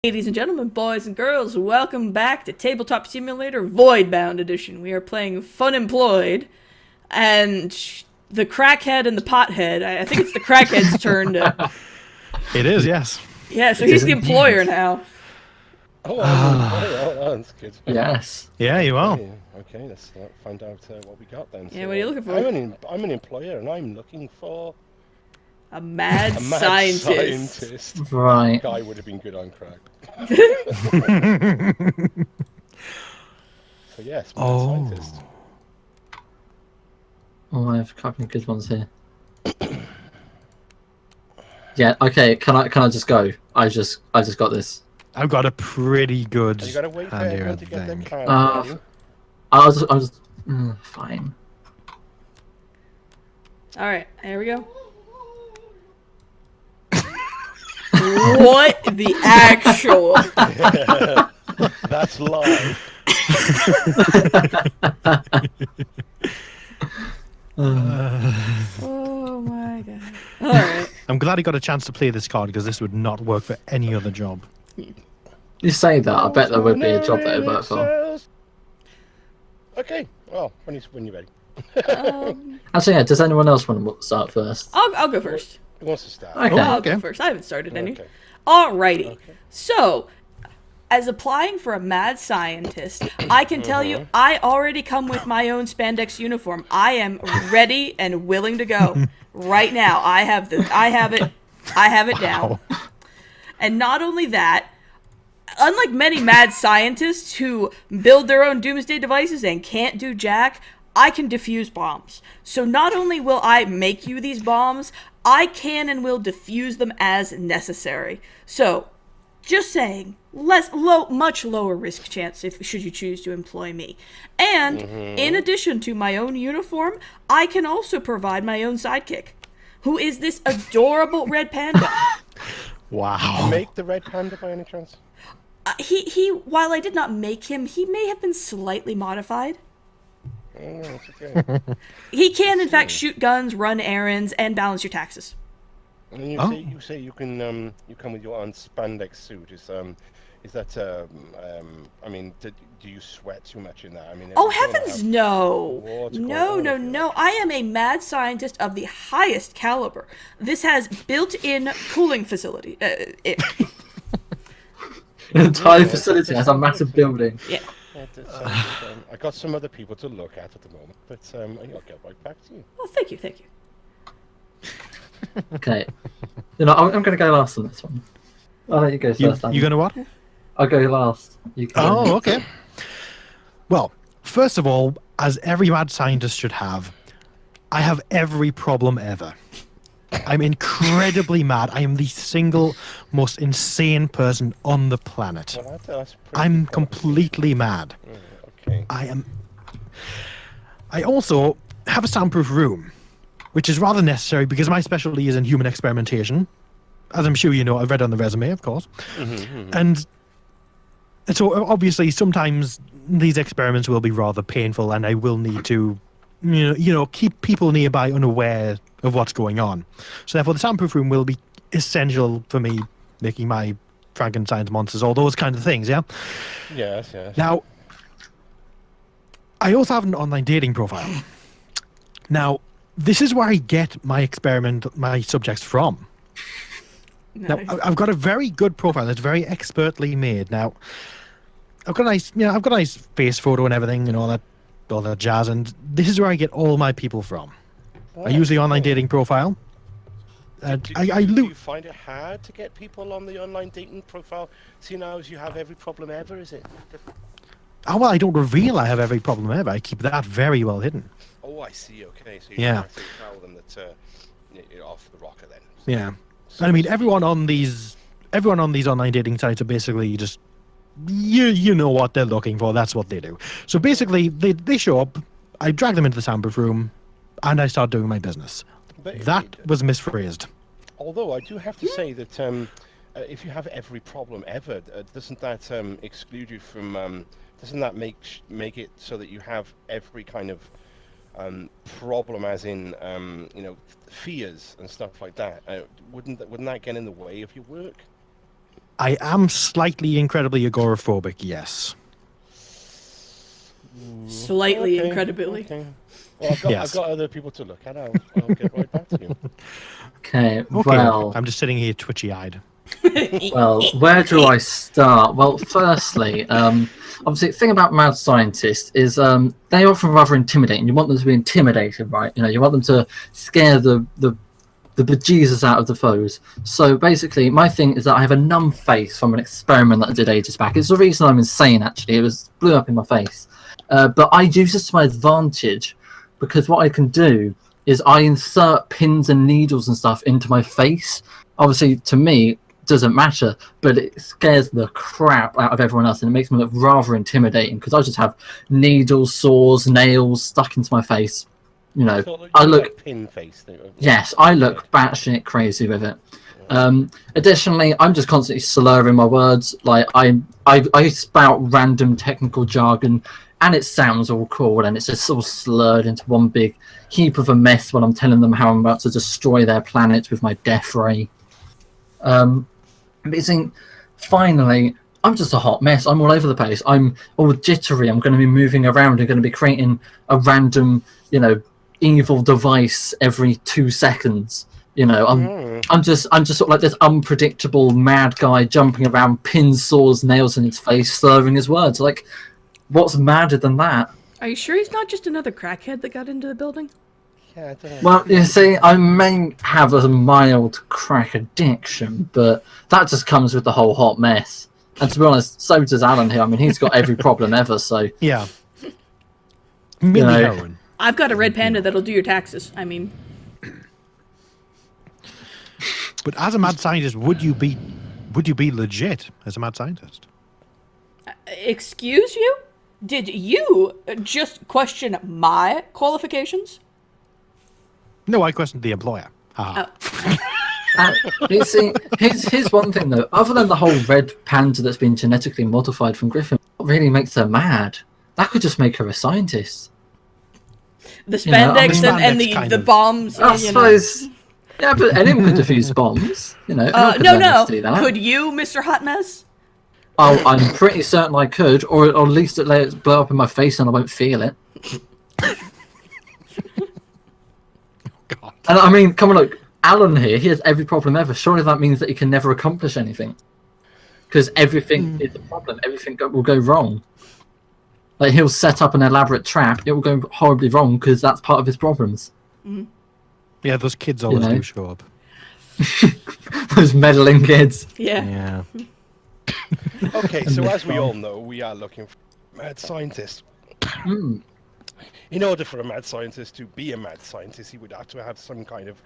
Ladies and gentlemen, boys and girls, welcome back to Tabletop Simulator Voidbound Edition. We are playing Funemployed, and the crackhead and the pothead. I think it's the crackhead's turn to. It is, yes. Yeah, so It he's is the indeed. employer now. Oh, oh, that's good. Yes. Yeah, you are. Okay, let's find out what we got then. Yeah, what are you looking for? I'm an employer, and I'm looking for A mad a mad scientist. scientist. Right. Guy would have been good on crack. So yes, mad scientist. Oh, I have a couple of good ones here. Yeah. Okay. Can I just go? I just got this. I've got a pretty good You gotta wait for hand here, everyone I to get their think. card. ready. I was fine. Alright, here we go. What the actual? That's live. Oh my god. Alright. I'm glad he got a chance to play this card because this would not work for any other job. You say that? I bet there would be a job that would work for. Okay. Well, when you're ready. Actually, yeah. Does anyone else want to start first? I'll go first. Who wants to start? Okay. I'll okay. go first. I haven't started any. Okay. Alrighty. Okay. So, as applying for a mad scientist, I can tell you I already come with my own spandex uniform. I am ready and willing to go right now. I have it down. And not only that, unlike many mad scientists who build their own doomsday devices and can't do jack, I can defuse bombs. So not only will I make you these bombs, I can and will defuse them as necessary. So, just saying, much lower risk chance should you choose to employ me. And in addition to my own uniform, I can also provide my own sidekick, who is this adorable red panda. Wow. Make the red panda by any chance? He while I did not make him, he may have been slightly modified. Oh, it's okay. He can, in fact, shoot guns, run errands, and balance your taxes. And then you say you can you come with your own spandex suit. Is that I mean, do you sweat too much in that? I mean, Oh, you don't heavens, have no. war to go No, on, no, I feel no. like. I am a mad scientist of the highest caliber. This has built-in cooling facility. The entire facility has a massive building. Yeah. I got some other people to look at the moment, but I'll get right back to you. Well, thank you, thank you. Okay. I'm going to go last on this one. I'll let you go You first. Andy. gonna what? I'll go last. You can. Oh, okay. Well, first of all, as every mad scientist should have, I have every problem ever. I'm incredibly mad. I am the single most insane person on the planet. Well, that's pretty I'm cool. completely mad. Okay. I also have a soundproof room, which is rather necessary because my specialty is in human experimentation. As I'm sure you know, I've read on the resume, of course. And so obviously sometimes these experiments will be rather painful and I will need to, keep people nearby unaware of what's going on. So therefore the soundproof room will be essential for me making my Frankenstein's monsters, all those kinds of things, yeah? Yes, yes. Now, I also have an online dating profile. Now, this is where I get my subjects from. Now, Nice. I've got a very good profile that's very expertly made. Now, I've got a nice face photo and everything and all that jazz, and this is where I get all my people from. I use the online dating profile. And Do I you loot. find it hard to get people on the online dating profile? Seeing as you have every problem ever, is it? Oh, well, I don't reveal I have every problem ever. I keep that very well hidden. Oh, I see. Okay, so you Yeah. don't actually tell them that you're off the rocker then. Yeah. And I mean, everyone on these online dating sites are basically just, you know what they're looking for. That's what they do. So basically, they show up, I drag them into the soundproof room, and I start doing my business. But That was misphrased. although I do have to say that if you have every problem ever, doesn't that exclude you from? Doesn't that make it so that you have every kind of problem, as in fears and stuff like that? Wouldn't that get in the way of your work? I am slightly incredibly agoraphobic, yes. Slightly, Okay, incredibly. okay. Well, I've Yes. got other people to look at. I'll get right back to you. Okay, Okay, well, I'm just sitting here twitchy-eyed. where do I start? Well, firstly, obviously, the thing about mad scientists is they are often rather intimidating. You want them to be intimidated, right? You know, you want them to scare the bejesus out of the foes. So basically, my thing is that I have a numb face from an experiment that I did ages back. It's the reason I'm insane, actually. It blew up in my face. But I use this to my advantage because what I can do is I insert pins and needles and stuff into my face. Obviously, to me, it doesn't matter, but it scares the crap out of everyone else and it makes me look rather intimidating because I just have needles, saws, nails stuck into my face. You know, I look like pin face. Yes, I look batshit crazy with it. Additionally, I'm just constantly slurring my words. Like I spout random technical jargon, and it sounds all cool, and it's just all slurred into one big heap of a mess when I'm telling them how I'm about to destroy their planet with my death ray. But finally, I'm just a hot mess. I'm all over the place. I'm all jittery. I'm going to be moving around. I'm going to be creating a random, evil device every 2 seconds. I'm just sort of like this unpredictable mad guy jumping around, pins, saws, nails in his face, slurring his words. Like, what's madder than that? Are you sure he's not just another crackhead that got into the building? Yeah, I don't know. Well, you see, I may have a mild crack addiction, but that just comes with the whole hot mess. And to be honest, so does Alan here. I mean, he's got every problem ever, so... Yeah. Mainly heroin. I've got a red panda that'll do your taxes. I mean... But as a mad scientist, would you be legit as a mad scientist? Excuse you? Did you just question my qualifications? Oh. No, I questioned the employer. You see, here's one thing though. Other than the whole red panda that's been genetically modified from Gryphon, what really makes her mad? That could just make her a scientist. The spandex and spandex the bombs. I suppose. Yeah, but anyone could defuse bombs. Anyone could learn how to do that. Could you, Mr. Hot Mess? Oh, I'm pretty certain I could, or at least it let it blow up in my face and I won't feel it. God. And I mean, come on, look, Alan here, he has every problem ever. Surely that means that he can never accomplish anything. Because everything is a problem. Everything will go wrong. Like, he'll set up an elaborate trap. It will go horribly wrong because that's part of his problems. Yeah, those kids always do show up. Those meddling kids. Yeah. Okay, so as we all know, we are looking for a mad scientist. In order for a mad scientist to be a mad scientist, he would have to have some kind of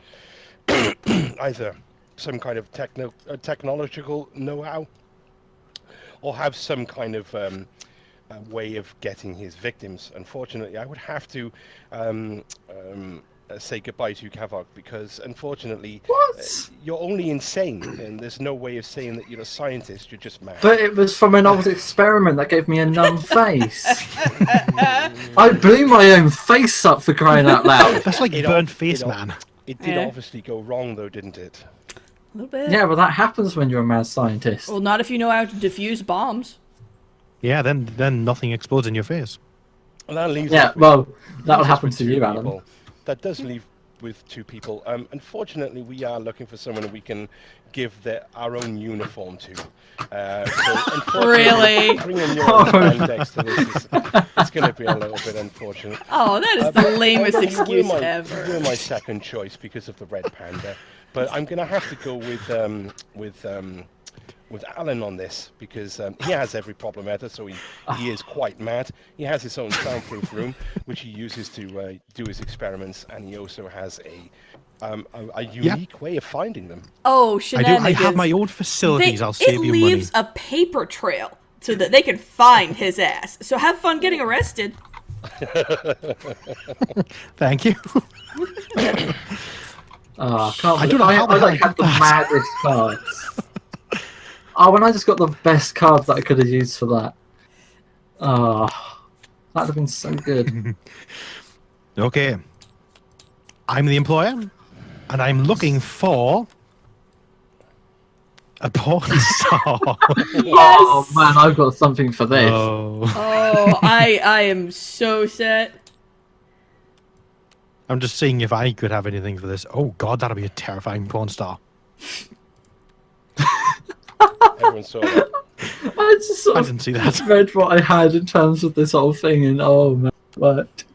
either some kind of technological know-how, or have some kind of way of getting his victims. Unfortunately, I would have to say goodbye to you, Kavok, because unfortunately you're only insane, and there's no way of saying that you're a scientist. You're just mad. But it was from an old experiment that gave me a numb face. I blew my own face up, for crying out loud. That's like burnt face, man. It did obviously go wrong, though, didn't it? A little bit. Yeah, well, that happens when you're a mad scientist. Well, not if you know how to defuse bombs. Yeah, then nothing explodes in your face. And that leaves that'll happen to you, Alan. People. That does leave with 2 people. Unfortunately, we are looking for someone we can give our own uniform to. So Really? Bringing your own index to this it's going to be a little bit unfortunate. Oh, that is the lamest excuse You ever. were my second choice because of the red panda, but I'm going to have to go with Alan on this because he has every problem ever, so he is quite mad. He has his own soundproof room, which he uses to do his experiments, and he also has a unique way of finding them. Oh, I shenanigans. have my own facilities. I'll save it you money. leaves a paper trail so that they can find his ass. So have fun getting arrested. Thank you. Oh, can't I don't know how I the like hell had the I got maddest cards. Oh, and I just got the best card that I could have used for that. Oh, that'd have been so good. Okay. I'm the employer, and I'm looking for A porn star. Oh man, I've got something for this. Oh, I am so set. I'm just seeing if I could have anything for this. Oh god, that'll be a terrifying porn star. Everyone saw that. I just sort I of didn't see that. read what I had in terms of this whole thing, and oh man, it worked.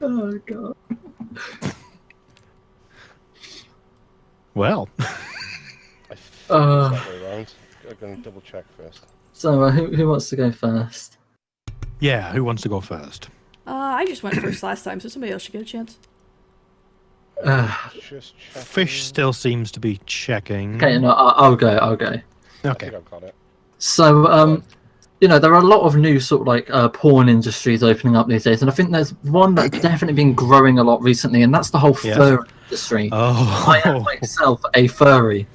Oh god. Well, I think it's that way around. I'm going to double check first. So who wants to go first? yeah, who wants to go first? I just went first last time, so somebody else should get a chance. Just checking. Fish still seems to be checking. Okay, no, I'll go. I Okay. think I've got it. So, you know, there are a lot of new sort of like porn industries opening up these days, and I think there's one that's definitely been growing a lot recently, and that's the whole Yes. fur industry. Oh. I am myself a furry.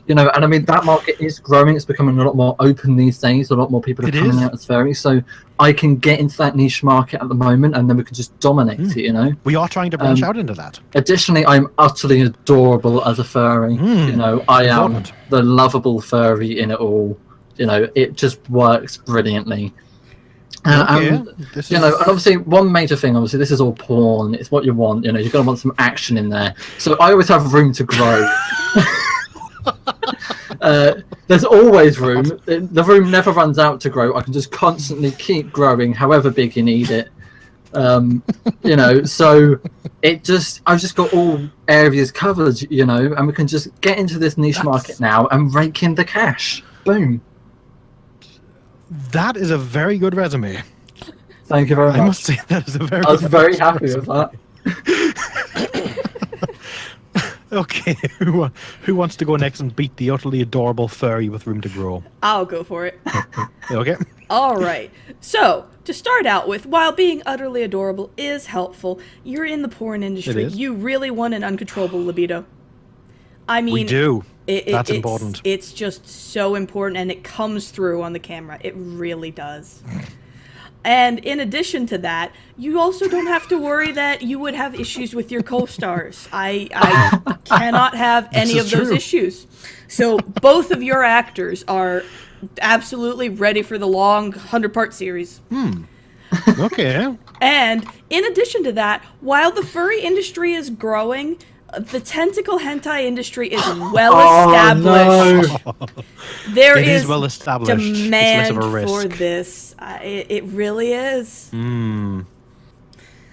You know, and I mean that market is growing. It's becoming a lot more open these days. A lot more people are It coming is. out as furries. So I can get into that niche market at the moment, and then we can just dominate it. You know. We are trying to branch out into that. Additionally, I'm utterly adorable as a furry. You know, I am important. the lovable furry in it all. You know, it just works brilliantly. Okay. This You know, is- and obviously one major thing, obviously this is all porn. It's what you want. You know, you're gonna want some action in there. So I always have room to grow. There's always room. The room never runs out to grow. I can just constantly keep growing, however big you need it. You know, so I've just got all areas covered. You know, and we can just get into this niche market now and rake in the cash. Boom. That is a very good resume. Thank you very I much. must say that is a very. I was good very resume. happy with that. Okay, who wants to go next and beat the utterly adorable furry with room to grow? I'll go for it. Okay. All right. So, to start out with, while being utterly adorable is helpful, you're in the porn industry. It is. You really want an uncontrollable libido. I mean, We do. it's That's important. It's just so important, and it comes through on the camera. It really does. And in addition to that, you also don't have to worry that you would have issues with your co-stars. I cannot have any This of is those true. issues. So both of your actors are absolutely ready for the long 100-part series. Okay. And in addition to that, while the furry industry is growing, the tentacle hentai industry is well established. There It is is well established. It's less demand of a risk. for this. It really is. And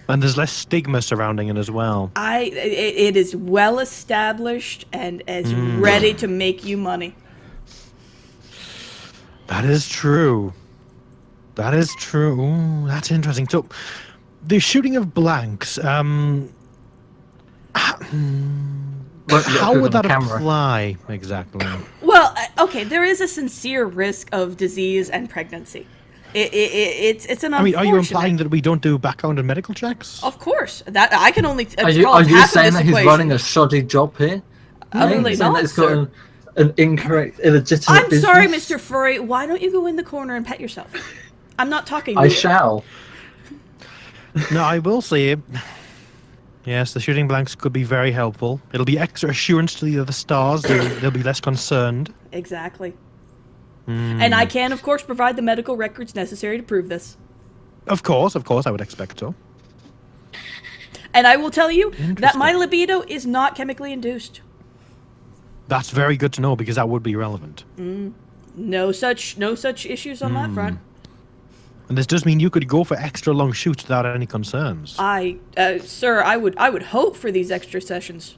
there's less stigma surrounding it as well. It is well established and is ready to make you money. That is true. That is true. Ooh, that's interesting. So, the shooting of blanks. How would that apply exactly? Well, okay, there is a sincere risk of disease and pregnancy. It's an I mean, are you unfortunate- implying that we don't do background and medical checks? Of course, that I can only. Are you saying that he's running a shoddy job here? Utterly Saying not, that he's got sir. an incorrect, illegitimate I'm business? sorry, Mr. Furry. Why don't you go in the corner and pet yourself? I'm not talking. I to you. shall. No, I will say, yes, the shooting blanks could be very helpful. It'll be extra assurance to the other stars. They'll be less concerned. Exactly. And I can, of course, provide the medical records necessary to prove this. Of course, I would expect so. And I will tell you that my libido is not chemically induced. That's very good to know because that would be relevant. No such issues on that front. And this does mean you could go for extra long shoots without any concerns. Sir, I would hope for these extra sessions.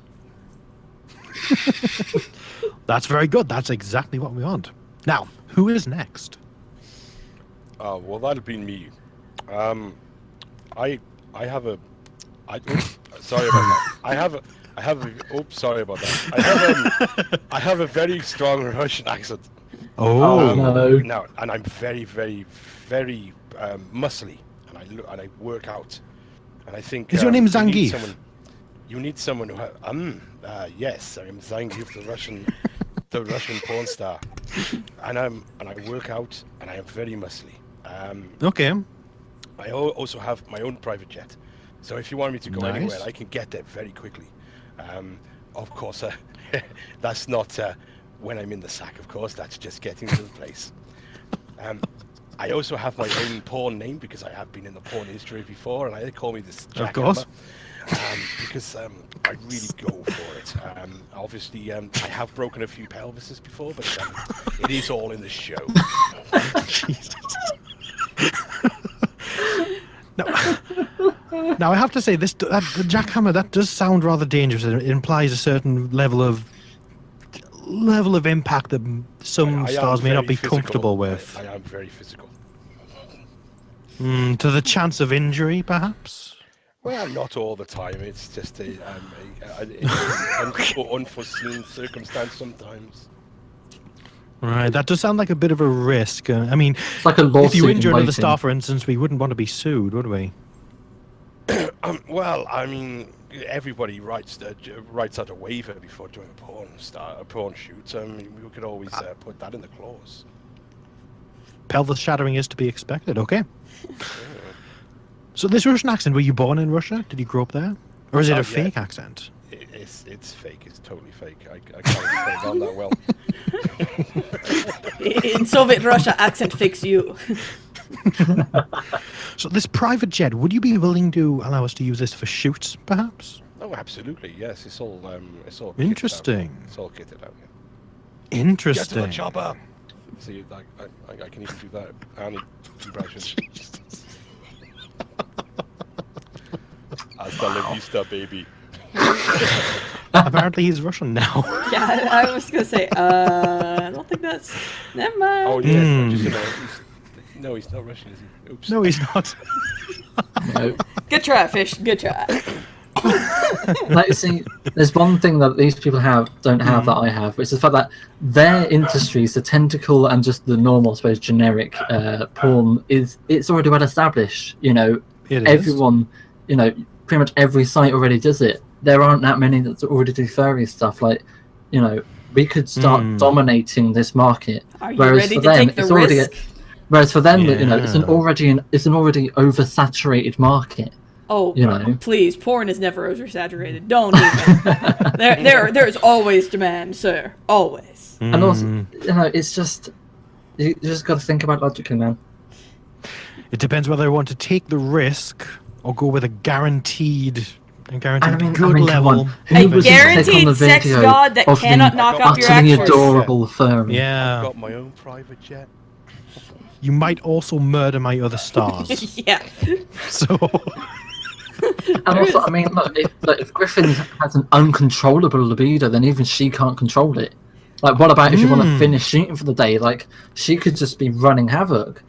That's very good. That's exactly what we want. Now, who is next? Well, that'll be me. I have a. Sorry about that. I have a. Oops, sorry about that. I have a very strong Russian accent. Oh, no. Now, and I'm very, very, very muscly, and I work out, and I think. Is your name Zangief? You need someone who. Yes, I'm Zangief, the Russian porn star, and I work out, and I am very muscly. okay. I also have my own private jet, So if you want me to go Nice. anywhere, I can get there very quickly. Of course, that's not when I'm in the sack, of course. That's just getting to the place. I also have my own porn name because I have been in the porn industry before, and they call me this Of course. because I really go for it. Obviously, I have broken a few pelvises before, but it is all in the show. Jesus. Now I have to say the jackhammer, that does sound rather dangerous. It implies a certain level of impact that some I am stars may not very be comfortable physical. with. I am very physical. To the chance of injury, perhaps. Well, not all the time. It's just an unforeseen circumstance sometimes. Right, that does sound like a bit of a risk. I mean, It's like a lawsuit if you injure in another waiting. star, for instance, we wouldn't want to be sued, would we? Well, I mean, everybody writes out a waiver before doing a porn shoot. I mean, we could always put that in the clause. Pelvis shattering is to be expected. Okay. So this Russian accent, were you born in Russia? Did you grow up there? Or is it a Yeah. fake accent? It's fake. It's totally fake. I can't explain it on that well. In Soviet Russia, accent fix you. So this private jet, would you be willing to allow us to use this for shoots, perhaps? Oh, absolutely. Yes, it's all kitted out. Interesting. It's all kitted out. Yeah. Get to Interesting. the chopper. See, I can even do that. Any impression. Hasta la vista, baby. Apparently he's Russian now. Yeah, I was gonna say, I don't think that's. Never mind. Oh yeah, Hmm. just no, he's not Russian, is he? Oops. No, he's not. No. Good try, fish. Good try. Like, you see, there's one thing that these people don't have that I have, which is the fact that their industries, the tentacle and just the normal, I suppose, generic porn, it's already well established. You know, It is. everyone, you know, pretty much every site already does it. There aren't that many that already do furry stuff. Like, you know, we could start dominating this market. Are you Whereas ready for to them, take the it's already risk? Whereas for them, you know, it's an Yeah. already oversaturated market. Oh, you know. please, porn is never oversaturated. Don't even. There's always demand, sir. Always. And also, you know, it's just you just got to think about logically, man. It depends whether I want to take the risk or go with a guaranteed good come level. on. Who A was to click on guaranteed the sex video god that of cannot the knock up your utterly actress. adorable furry? I've Yeah. got my own private jet. You might also murder my other stars. Yeah. So And also, I mean, look, if Gryphon has an uncontrollable libido, then even she can't control it. Like, what about if you want to finish shooting for the day? Like, she could just be running havoc.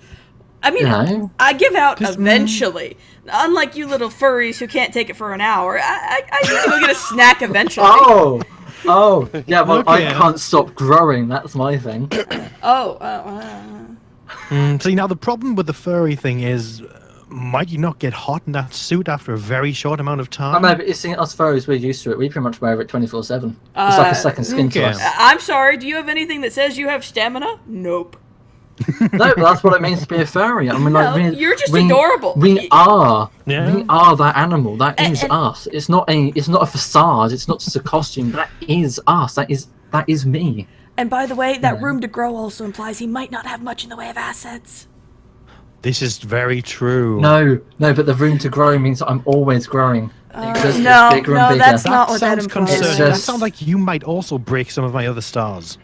I mean, You know? I give out eventually. Unlike you little furries who can't take it for an hour, I need to go get a snack eventually. Oh, yeah. Well, Okay. I can't stop growing. That's my thing. see, now the problem with the furry thing is, might you not get hot in that suit after a very short amount of I time? know, but you see, us furries, we're used to it. We pretty much wear it 24/7. It's like a second skin to okay. us. I'm sorry, do you have anything that says you have stamina? Nope. No, but that's what it means to be a furry. I mean, like, No, you're just we, adorable. We are. Yeah. We are that animal. That is And- us. It's not a facade. It's not just a costume. That is us. That is me. And by the way, that room to grow also implies he might not have much in the way of assets. This is very true. No, but the room to grow means I'm always growing. It just no, gets bigger no, and bigger. that's That not what that sounds implies. concerning. It's That just- sounds like you might also break some of my other stars.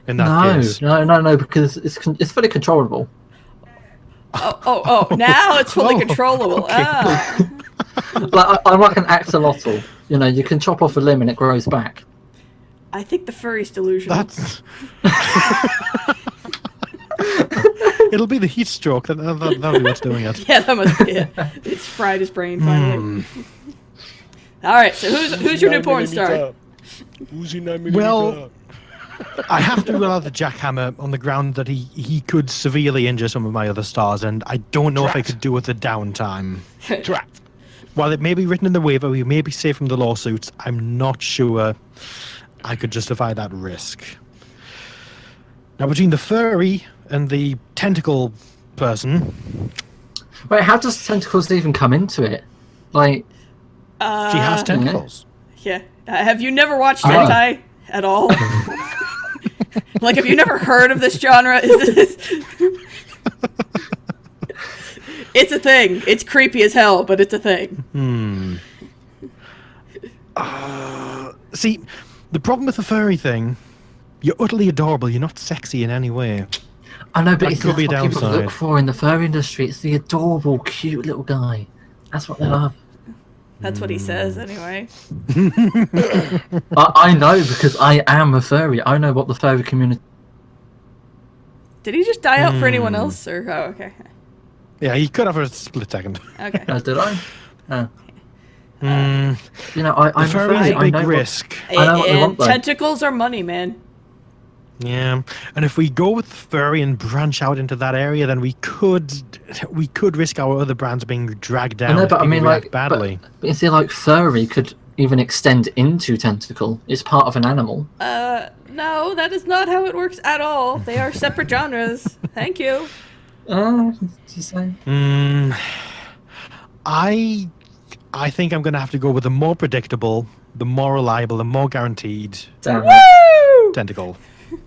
In that case. No, because it's fully controllable. Oh, now it's fully Oh, controllable. okay. Ah. Like I'm like an axolotl. You know, you can chop off a limb and it grows back. I think the furry's delusional. That's. It'll be the heat stroke. That'll be what's doing it. Yeah, that must be it. It's fried his brain finally. All right, so who's your new porn star? Who's your 9mm? Well, I have to rule out the jackhammer on the ground that he could severely injure some of my other stars, and I don't know if I Drat. could do with the downtime. Drat. While it may be written in the waiver, we may be safe from the lawsuits, I'm not sure I could justify that risk. Now, between the furry and the tentacle person, Wait, how does tentacles even come into it? Like, She has tentacles. Yeah. Have you never watched Oh. hentai at all? Like, have you never heard of this genre? It's a thing. It's creepy as hell, but it's a thing. See, the problem with the furry thing, you're utterly adorable. You're not sexy in any way. I know, but That it's could be a what people downside. look for in the furry industry. It's the adorable, cute little guy. That's what they love. That's what he says, anyway. I know because I am a furry. I know what the furry community. Did he just die out for anyone else? Or oh, okay. Yeah, he could have for a split second. Okay. Did I? Oh. Mm, You know, I'm a furry is furry. a I big know risk. I know what they want, though. Tentacles are money, man. Yeah, and if we go with furry and branch out into that area, then we could risk our other brands being dragged down. I know, if but I people mean, react like, badly. but you see, like, furry could even extend into tentacle. It's part of an animal. No, that is not how it works at all. They are separate genres. Thank you. Just saying. I think I'm going to have to go with the more predictable, the more reliable, the more guaranteed Damn it. Woo! tentacle.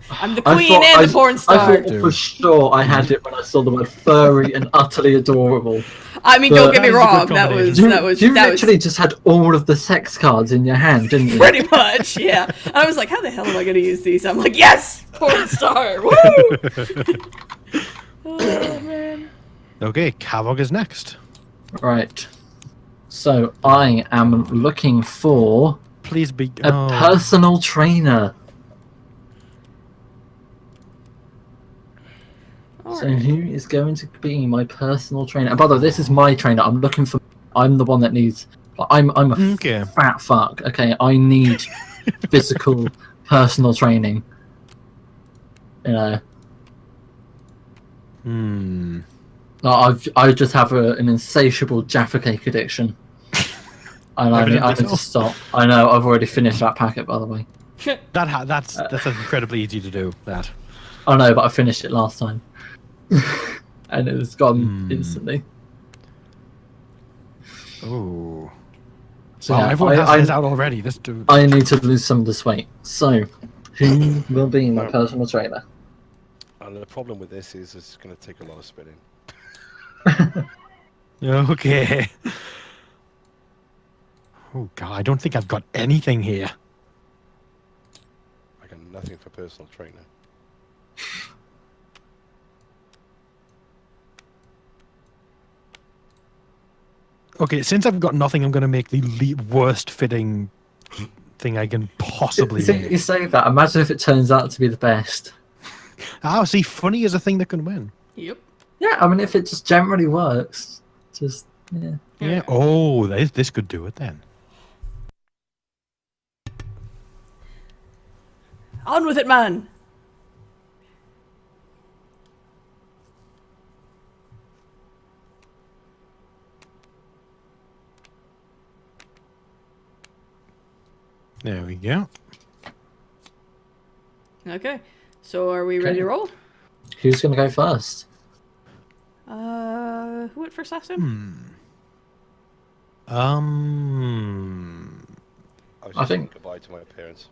I'm the queen and the porn star. I thought for sure I had it when I saw the word furry and utterly adorable. I mean, don't get me That is a wrong. good That was You that literally was just had all of the sex cards in your hand, didn't you? pretty much, yeah. And I was like, how the hell am I going to use these? I'm like, yes, porn star. Woo! Oh man. Okay, Kavog is next. Right. So I am looking for Please be a personal trainer. So Alright. who is going to be my personal trainer? And by the way, this is my trainer. I'm looking for. I'm the one that needs. I'm a Okay. fat fuck. Okay, I need physical personal training. You know. I just have an insatiable Jaffa cake addiction. And I need to stop. I know. I've already finished that packet, by the way. That's incredibly easy to do. That. I know, but I finished it last time. And it was gone instantly. Oh. So Wow, yeah, everyone has this out already. This dude. I need to lose some of this weight. So, who will be my personal trainer? And the problem with this is it's going to take a lot of spinning. Okay. Oh god, I don't think I've got anything here. I got nothing for personal trainer. Okay, since I've got nothing, I'm going to make the worst fitting thing I can possibly You make. say that. Imagine if it turns out to be the best. Ah, see, funny is a thing that can win. Yep. Yeah, I mean, if it just generally works, just yeah. Yeah. Oh, this could do it then. On with it, man. There we go. Okay. So are we ready to roll? Who's gonna go first? Who went first last time? I was I just saying think- goodbye to my parents.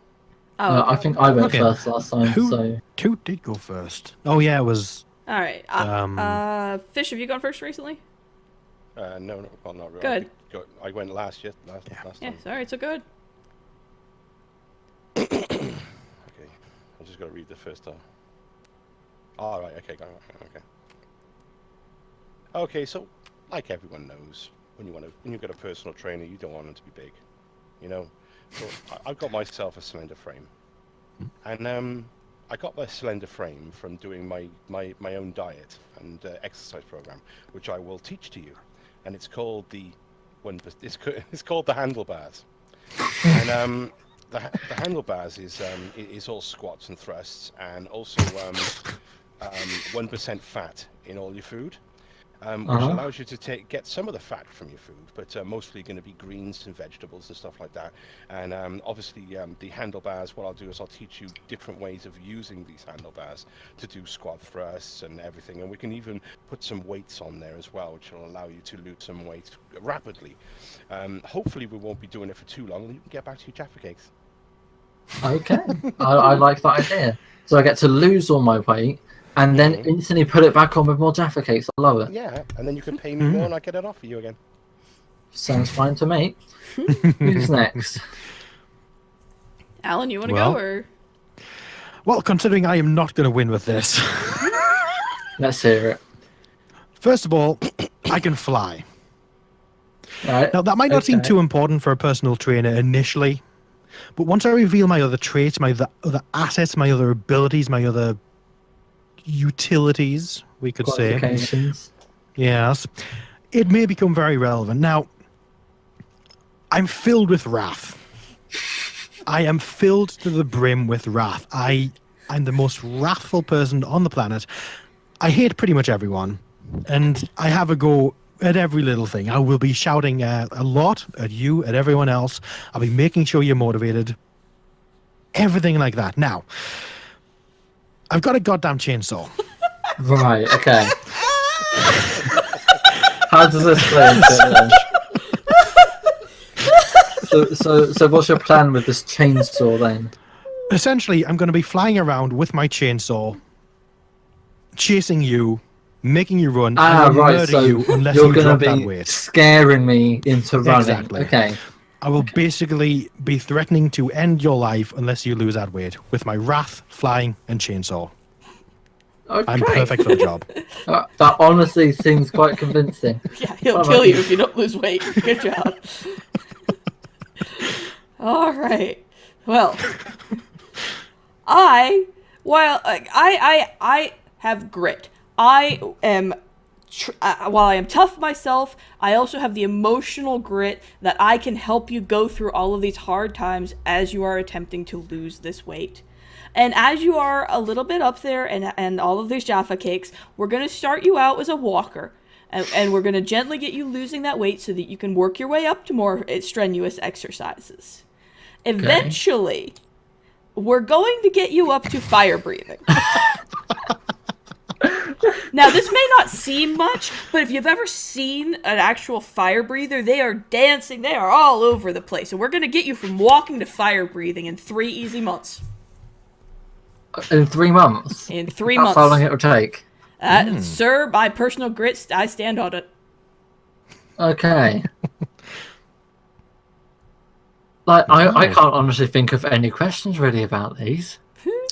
Oh, I think I went Okay. first last time. Who So did go first? Oh yeah, it was. all right. Fish, have you gone first recently? No, well, not really. Good. I went last Yeah. last Yeah. time. All right. So good. Okay, I just got to read the first time. All right. Okay. Okay. Okay. So, like everyone knows, when you get a personal trainer, you don't want them to be big, you know. So I've got myself a slender frame, and I got my slender frame from doing my own diet and exercise program, which I will teach to you, and it's called it's called the handlebars, and the handlebars is all squats and thrusts, and also 1% fat in all your food. which allows you to get some of the fat from your food, but mostly going to be greens and vegetables and stuff like that. And obviously the handlebars, what I'll do is I'll teach you different ways of using these handlebars to do squat thrusts and everything. And we can even put some weights on there as well, which will allow you to lose some weight rapidly. Hopefully we won't be doing it for too long, and you can get back to your Jaffa cakes. Okay, I like that idea. So I get to lose all my weight, and then instantly put it back on with more Jaffa cakes. I love it. Yeah, and then you can pay me more and I get it off for you again. Sounds fine to me. Who's next? Alan, you want to go or? Well, considering I am not going to win with this, Let's hear it. first of all, I can fly. Right. Now, that might not seem too important for a personal trainer initially, but once I reveal my other traits, my other assets, my other abilities, my other utilities, we could say, yes, it may become very relevant. Now, I'm filled with wrath. I am filled to the brim with wrath. I'm the most wrathful person on the planet. I hate pretty much everyone, and I have a go at every little thing. I will be shouting a lot at you, at everyone else. I'll be making sure you're motivated. Everything like that. Now, I've got a goddamn chainsaw. Right, okay. How does this play into it then? So what's your plan with this chainsaw then? Essentially, I'm going to be flying around with my chainsaw, chasing you, making you run, and murder you unless you're you going drop to that be weight. scaring me into running. Exactly. Okay. I will basically be threatening to end your life unless you lose that weight with my wrath, flying, and chainsaw. Okay. I'm perfect for the job. That honestly seems quite convincing. Yeah, he'll kill you if you don't lose weight. Good job. All right. Well, I have grit. I am. While I am tough myself, I also have the emotional grit that I can help you go through all of these hard times as you are attempting to lose this weight. And as you are a little bit up there and all of these Jaffa cakes, we're going to start you out as a walker. And we're going to gently get you losing that weight so that you can work your way up to more strenuous exercises. Eventually, we're going to get you up to fire breathing. Now, this may not seem much, but if you've ever seen an actual fire breather, they are dancing. They are all over the place. And we're going to get you from walking to fire breathing in 3 easy months. In 3 months? In 3 That's months. how long it will take? Sir, my personal grit, I stand on it. Okay. I can't honestly think of any questions really about these.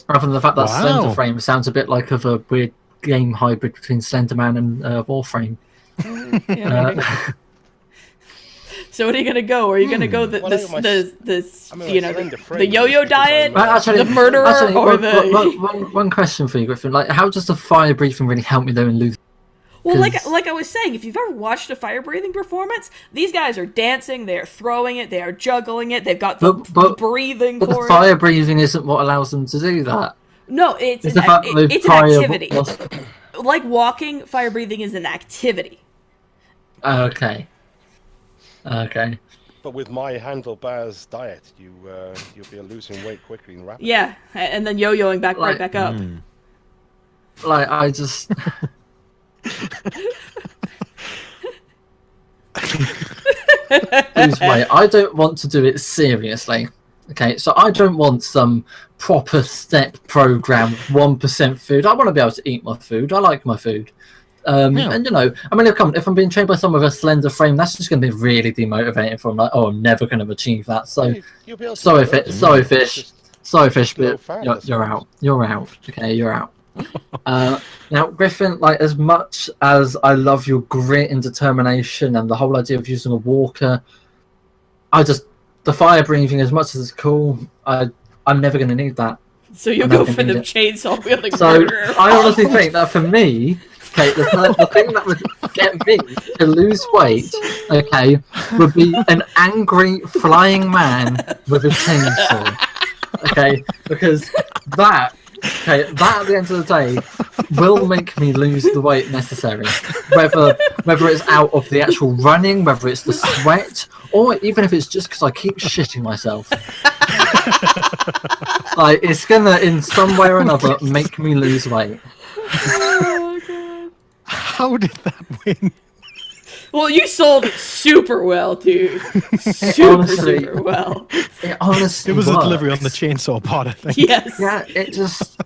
Other than the fact that Slender Frame sounds a bit like of a weird game hybrid between Slenderman and Warframe. So what are you gonna go? Are you gonna go the yo-yo diet, actually, the murderer, or the? One question for you, Gryphon. Like, how does the fire breathing really help me though in losing? Well, like I was saying, if you've ever watched a fire breathing performance, these guys are dancing, they are throwing it, they are juggling it, they've got the breathing. But the fire breathing isn't what allows them to do that. No, it's an activity. Like walking, fire breathing is an activity. Okay. But with my handlebars diet, you'll be losing weight quickly and rapidly. Yeah, and then yo-yoing right back up. Like, I just. Lose weight. I don't want to do it seriously. Okay, so I don't want some proper step program, 1% food. I want to be able to eat my food. I like my food. And if I'm being trained by someone with a slender frame, that's just going to be really demotivating for them. Like, oh, I'm never going to achieve that. So, sorry, fish, but you're out. You're out. Okay, you're out. Now, Gryphon, like, as much as I love your grit and determination and the whole idea of using a walker, the fire breathing, as much as it's cool, I'm never going to need that. So you'll go for the chainsaw wielding murderer. I honestly think that for me, okay, the thing that would get me to lose weight, okay, would be an angry flying man with a chainsaw. Okay, because that Okay, that at the end of the day will make me lose the weight necessary. Whether it's out of the actual running, whether it's the sweat, or even if it's just because I keep shitting myself. Like, it's gonna, in some way or another, make me lose weight. Oh, God. How did that win? Well, you sold it super well, dude. Super well. It honestly It was a worked. delivery on the chainsaw pod, I think. Yes. Yeah, it just...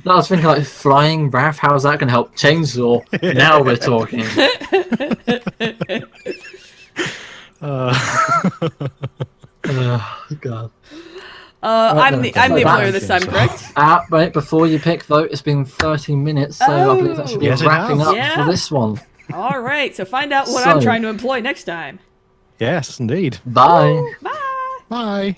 I was thinking, like, flying Raph, how's that going to help? Chainsaw, now we're talking. God. I'm the employer this time, correct? Wait, before you pick, though, it's been 30 minutes, so I believe that should be Yes, it wrapping has. up Yeah. for this one. All right, so find out what I'm trying to employ next time. Yes, indeed. Bye. Bye. Bye.